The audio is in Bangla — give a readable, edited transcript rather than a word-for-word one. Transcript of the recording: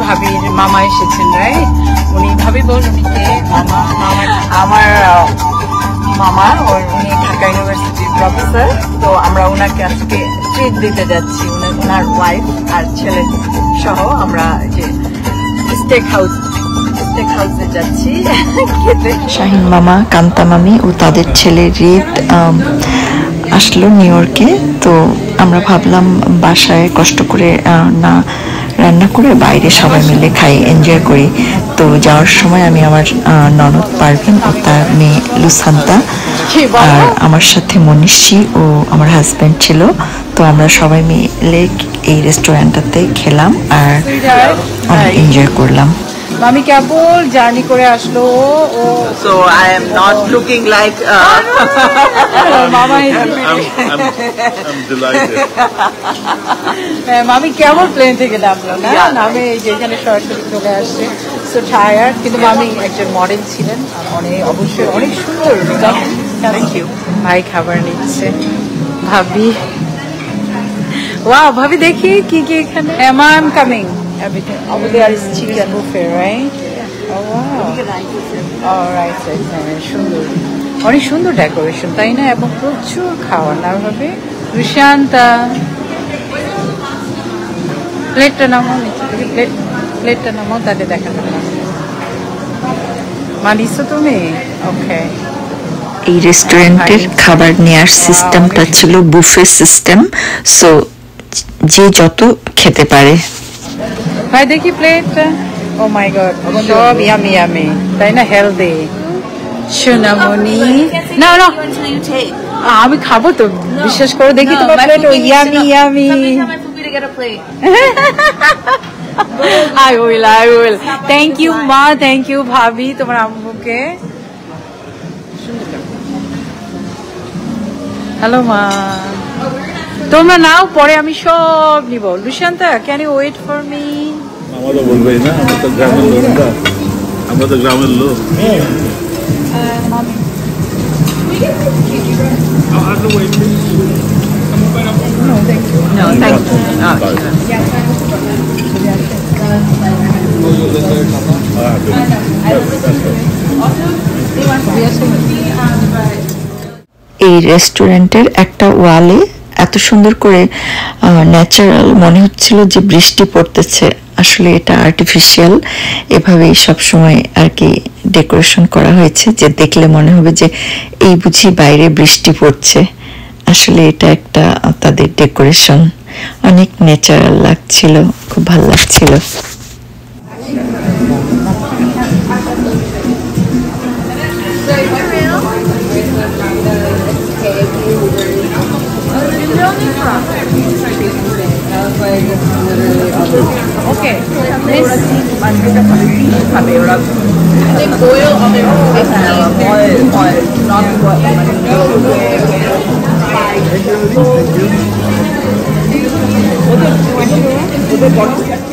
ভাবির মামা এসেছেন, রাইট? উনি ভাবি বল উনি কে? মামা আমার মামা, উনি ঢাকা ইউনিভার্সিটির প্রফেসর। তো আমরা ওনাকে আজকে ট্রিট দিতে যাচ্ছি, ওনার ওয়াইফ আর ছেলে সহ আমরা যে স্টেক হাউসে যাচ্ছি খেতে। শাহিন মামা, কান্তা মামি ও তাদের ছেলে রিদ আসলো নিউ ইয়র্কে। তো আমরা ভাবলাম বাসায় কষ্ট করে না রান্না করে বাইরে সবাই মিলে খাই, এনজয় করি। তো যাওয়ার সময় আমি আমার ননদ পারভিন ও তার মেয়ে লুসান্তা আর আমার সাথে মনীষী ও আমার হাজব্যান্ড ছিল। তো আমরা সবাই মিলে এই রেস্টুরেন্টটাতে খেলাম আর অনেক এনজয় করলাম। মামি কেবল জার্নি করে আসলো। So I am not looking like মামা I'm delighted. মামি কেবল প্লেন থেকে নামলো না, নামে যেখানে সরাসরি চলে আসছে। সো টায়ার্ড, কিন্তু মামি একজন মডেল ছিলেন, অবশ্যই অনেক সুন্দর। Thank you. ভাই খাবার নিচ্ছে, ভাবি ওয়াও ভাবি দেখি কি কি এখানে। I'm coming. Everything over there is chicken buffet, right? Oh wow. All right, সুন্দর, অনেক সুন্দর ডেকোরেশন, তাই না? এবং প্রচুর খাওয়ার না হবে। রুশান্তা প্লেটটা নামাও, প্লেটটা নামাও, তাহলে দেখাতে মানিছো তুমি? ওকে। এই রেস্টুরেন্টের খাবার নেওয়ার সিস্টেমটা ছিল বুফে সিস্টেম, সো যে যত খেতে পারে। ভাই দেখি প্লেটটা। ও মাই গড, সব ইয়ামি ইয়ামি, তাই না? হেলদি। সোনামণি না না আমি খাবো তো, বিশ্বাস করো। দেখি তোমার প্লেট। ও yummy yummy. I will. Thank you মা, thank you ভাবি, তোমার আম্মুকে। হ্যালো মা, তোমরা নাও, পরে আমি সব নিব। Lushanta, can you wait for me? আমরা বলবেই না, আমরা তো গ্রামের লোক। no, thank you. এই রেস্টুরেন্টের একটা ওয়ালে এত সুন্দর করে ন্যাচারাল মনে হচ্ছিল যে বৃষ্টি পড়তেছে। আসলে এটা আর্টিফিশিয়াল, এভাবেই সবসময় আর কি ডেকোরেশন করা হয়েছে, যে দেখলে মনে হবে যে এই বুঝি বাইরে বৃষ্টি পড়ছে। আসলে এটা একটা তাদের ডেকোরেশন, অনেক ন্যাচারাল লাগছিল, খুব ভালো লাগছিল। Okay. They boil on their oil, not what. Thank you.